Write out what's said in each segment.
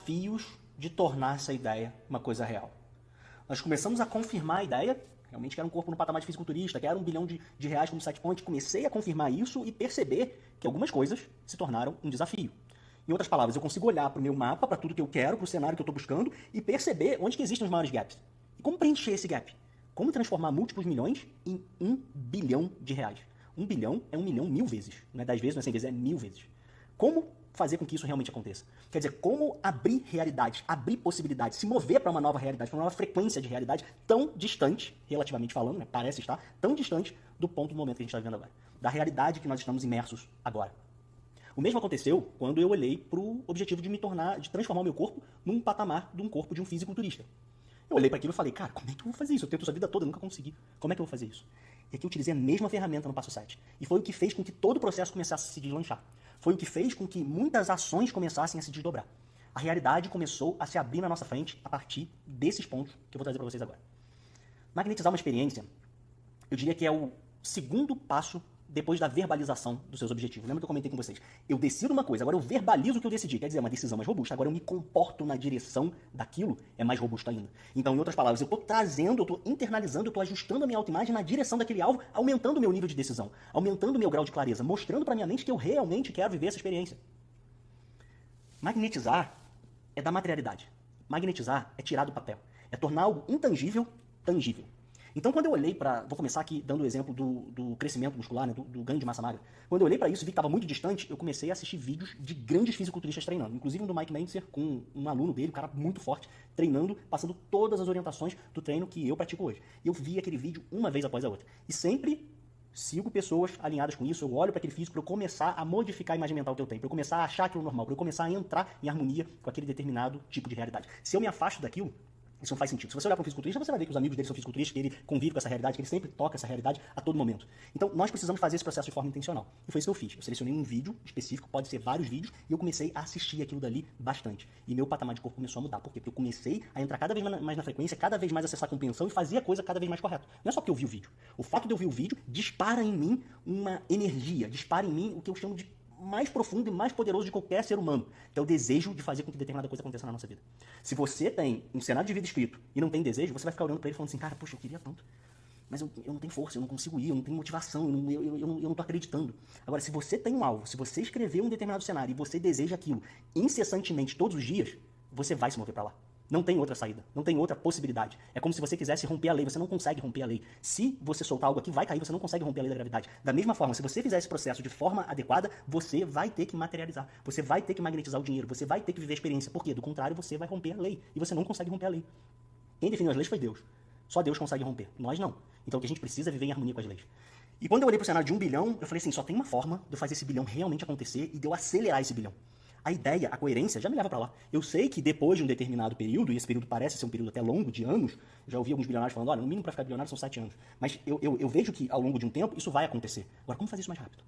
desafios de tornar essa ideia uma coisa real. Nós começamos a confirmar a ideia, realmente quero um corpo no patamar de fisiculturista, quero 1 bilhão de reais como set point. Comecei a confirmar isso e perceber que algumas coisas se tornaram um desafio. Em outras palavras, eu consigo olhar para o meu mapa, para tudo que eu quero, para o cenário que eu estou buscando e perceber onde que existem os maiores gaps. E como preencher esse gap? Como transformar múltiplos milhões em 1 bilhão de reais? 1 bilhão é 1 milhão 1000 vezes. Não é 10 vezes, não é 100 vezes, é 1000 vezes. Como fazer com que isso realmente aconteça? Quer dizer, como abrir realidades, abrir possibilidades, se mover para uma nova realidade, para uma nova frequência de realidade tão distante, relativamente falando, né, parece estar tão distante do ponto do momento que a gente está vivendo agora. Da realidade que nós estamos imersos agora. O mesmo aconteceu quando eu olhei para o objetivo de de transformar o meu corpo num patamar de um corpo de um fisiculturista. Eu olhei para aquilo e falei, cara, como é que eu vou fazer isso? Eu tento isso a vida toda, eu nunca consegui. Como é que eu vou fazer isso? E aqui eu utilizei a mesma ferramenta no passo 7. E foi o que fez com que todo o processo começasse a se deslanchar. Foi o que fez com que muitas ações começassem a se desdobrar. A realidade começou a se abrir na nossa frente a partir desses pontos que eu vou trazer para vocês agora. Magnetizar uma experiência, eu diria que é o segundo passo depois da verbalização dos seus objetivos. Lembra que eu comentei com vocês? Eu decido uma coisa, agora eu verbalizo o que eu decidi. Quer dizer, é uma decisão mais robusta. Agora eu me comporto na direção daquilo, é mais robusto ainda. Então, em outras palavras, eu estou trazendo, eu estou internalizando, eu estou ajustando a minha autoimagem na direção daquele alvo, aumentando o meu nível de decisão, aumentando o meu grau de clareza, mostrando para minha mente que eu realmente quero viver essa experiência. Magnetizar é da materialidade. Magnetizar é tirar do papel. É tornar algo intangível, tangível. Então, quando eu olhei para... Vou começar aqui dando o exemplo do crescimento muscular, né, do ganho de massa magra. Quando eu olhei para isso e vi que estava muito distante, eu comecei a assistir vídeos de grandes fisiculturistas treinando. Inclusive um do Mike Mentzer, com um aluno dele, um cara muito forte, treinando, passando todas as orientações do treino que eu pratico hoje. E eu vi aquele vídeo uma vez após a outra. E sempre sigo pessoas alinhadas com isso, eu olho para aquele físico para eu começar a modificar a imagem mental que eu tenho, para eu começar a achar aquilo normal, para eu começar a entrar em harmonia com aquele determinado tipo de realidade. Se eu me afasto daquilo, isso não faz sentido. Se você olhar para um fisiculturista, você vai ver que os amigos dele são fisiculturistas, que ele convive com essa realidade, que ele sempre toca essa realidade a todo momento. Então, nós precisamos fazer esse processo de forma intencional. E foi isso que eu fiz. Eu selecionei um vídeo específico, pode ser vários vídeos, e eu comecei a assistir aquilo dali bastante. E meu patamar de corpo começou a mudar. Por quê? Porque eu comecei a entrar cada vez mais na frequência, cada vez mais acessar a compreensão e fazer a coisa cada vez mais correta. Não é só porque eu vi o vídeo. O fato de eu ver o vídeo dispara em mim uma energia, dispara em mim o que eu chamo de mais profundo e mais poderoso de qualquer ser humano, que é o desejo de fazer com que determinada coisa aconteça na nossa vida. Se você tem um cenário de vida escrito e não tem desejo, você vai ficar olhando para ele falando assim, cara, poxa, eu queria tanto, mas eu não tenho força, eu não consigo ir, eu não tenho motivação, eu não tô acreditando. Agora, se você tem um alvo, se você escreveu um determinado cenário e você deseja aquilo incessantemente todos os dias, você vai se mover para lá. Não tem outra saída, não tem outra possibilidade. É como se você quisesse romper a lei, você não consegue romper a lei. Se você soltar algo aqui, vai cair, você não consegue romper a lei da gravidade. Da mesma forma, se você fizer esse processo de forma adequada, você vai ter que materializar, você vai ter que magnetizar o dinheiro, você vai ter que viver a experiência. Por quê? Do contrário, você vai romper a lei, e você não consegue romper a lei. Quem definiu as leis foi Deus. Só Deus consegue romper, nós não. Então o que a gente precisa é viver em harmonia com as leis. E quando eu olhei para o cenário de 1 bilhão, eu falei assim, só tem uma forma de eu fazer esse bilhão realmente acontecer e de eu acelerar esse bilhão. A ideia, a coerência, já me leva para lá. Eu sei que depois de um determinado período, e esse período parece ser um período até longo, de anos, já ouvi alguns bilionários falando, olha, no mínimo para ficar bilionário são 7 anos. Mas eu vejo que ao longo de um tempo isso vai acontecer. Agora, como fazer isso mais rápido?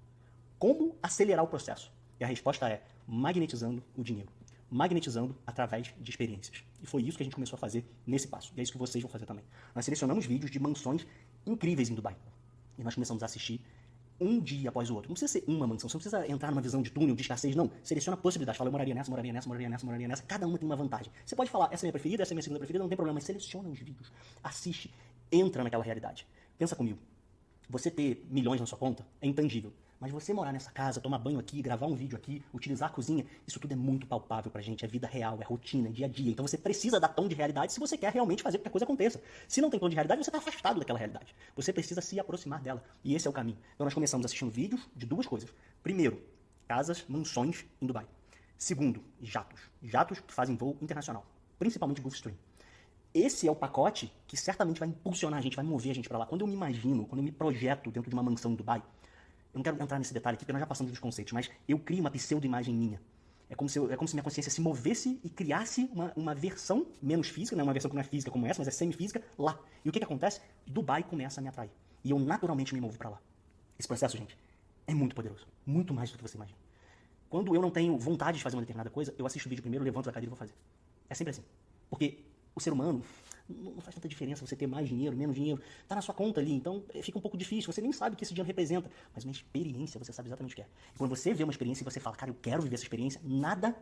Como acelerar o processo? E a resposta é magnetizando o dinheiro. Magnetizando através de experiências. E foi isso que a gente começou a fazer nesse passo. E é isso que vocês vão fazer também. Nós selecionamos vídeos de mansões incríveis em Dubai. E nós começamos a assistir um dia após o outro. Não precisa ser uma mansão, você não precisa entrar numa visão de túnel, de escassez, não. Seleciona possibilidades. Fala, eu moraria nessa, moraria nessa, moraria nessa, moraria nessa. Cada uma tem uma vantagem. Você pode falar, essa é a minha preferida, essa é a minha segunda preferida, não tem problema, mas seleciona os vídeos. Assiste, entra naquela realidade. Pensa comigo. Você ter milhões na sua conta é intangível. Mas você morar nessa casa, tomar banho aqui, gravar um vídeo aqui, utilizar a cozinha, isso tudo é muito palpável pra gente. É vida real, é rotina, é dia a dia. Então você precisa dar tom de realidade se você quer realmente fazer com que a coisa aconteça. Se não tem tom de realidade, você está afastado daquela realidade. Você precisa se aproximar dela. E esse é o caminho. Então nós começamos assistindo vídeos de duas coisas. Primeiro, casas, mansões em Dubai. Segundo, jatos. Jatos que fazem voo internacional. Principalmente Gulfstream. Esse é o pacote que certamente vai impulsionar a gente, vai mover a gente para lá. Quando eu me imagino, quando eu me projeto dentro de uma mansão em Dubai, eu não quero entrar nesse detalhe aqui, porque nós já passamos dos conceitos, mas eu crio uma pseudo-imagem minha. É como se minha consciência se movesse e criasse uma versão menos física, né? Uma versão que não é física como essa, mas é semifísica, lá. E o que acontece? Dubai começa a me atrair. E eu naturalmente me movo para lá. Esse processo, gente, é muito poderoso. Muito mais do que você imagina. Quando eu não tenho vontade de fazer uma determinada coisa, eu assisto o vídeo primeiro, levanto da cadeira e vou fazer. É sempre assim. Porque o ser humano não faz tanta diferença você ter mais dinheiro, menos dinheiro. Tá na sua conta ali, então fica um pouco difícil. Você nem sabe o que esse dinheiro representa. Mas uma experiência, você sabe exatamente o que é. E quando você vê uma experiência e você fala, cara, eu quero viver essa experiência, nada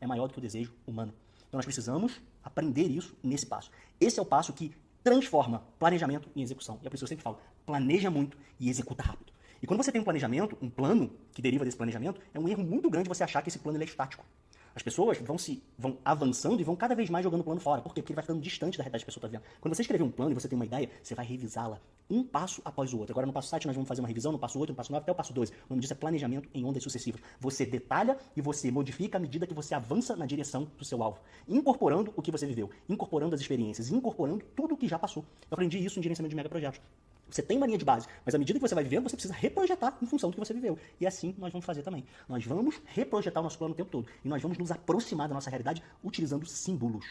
é maior do que o desejo humano. Então nós precisamos aprender isso nesse passo. Esse é o passo que transforma planejamento em execução. E é por isso que eu sempre falo, planeja muito e executa rápido. E quando você tem um planejamento, um plano que deriva desse planejamento, é um erro muito grande você achar que esse plano ele é estático. As pessoas vão avançando e vão cada vez mais jogando o plano fora. Por quê? Porque ele vai ficando distante da realidade que a pessoa está vendo. Quando você escrever um plano e você tem uma ideia, você vai revisá-la um passo após o outro. Agora no passo 7 nós vamos fazer uma revisão, no passo 8, no passo 9 até o passo 12. O nome disso é planejamento em ondas sucessivas. Você detalha e você modifica à medida que você avança na direção do seu alvo. Incorporando o que você viveu, incorporando as experiências, incorporando tudo o que já passou. Eu aprendi isso em gerenciamento de megaprojetos. Você tem mania de base, mas à medida que você vai vivendo, você precisa reprojetar em função do que você viveu. E assim nós vamos fazer também. Nós vamos reprojetar o nosso plano o tempo todo. E nós vamos nos aproximar da nossa realidade utilizando símbolos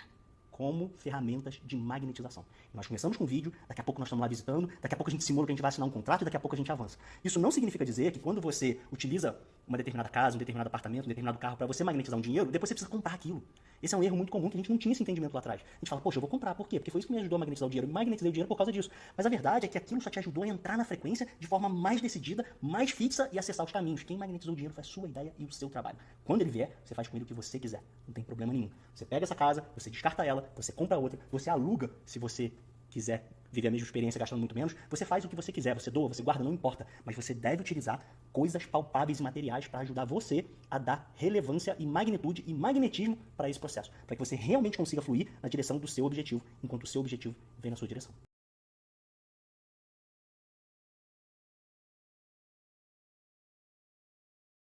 como ferramentas de magnetização. E nós começamos com um vídeo, daqui a pouco nós estamos lá visitando, daqui a pouco a gente simula que a gente vai assinar um contrato e daqui a pouco a gente avança. Isso não significa dizer que quando você utiliza uma determinada casa, um determinado apartamento, um determinado carro para você magnetizar um dinheiro, depois você precisa comprar aquilo. Esse é um erro muito comum que a gente não tinha esse entendimento lá atrás. A gente fala, poxa, eu vou comprar, por quê? Porque foi isso que me ajudou a magnetizar o dinheiro. Eu magnetizei o dinheiro por causa disso. Mas a verdade é que aquilo só te ajudou a entrar na frequência de forma mais decidida, mais fixa e acessar os caminhos. Quem magnetizou o dinheiro foi a sua ideia e o seu trabalho. Quando ele vier, você faz com ele o que você quiser. Não tem problema nenhum. Você pega essa casa, você descarta ela, você compra outra, você aluga se você quiser viver a mesma experiência gastando muito menos, você faz o que você quiser, você doa, você guarda, não importa, mas você deve utilizar coisas palpáveis e materiais para ajudar você a dar relevância e magnitude e magnetismo para esse processo, para que você realmente consiga fluir na direção do seu objetivo, enquanto o seu objetivo vem na sua direção.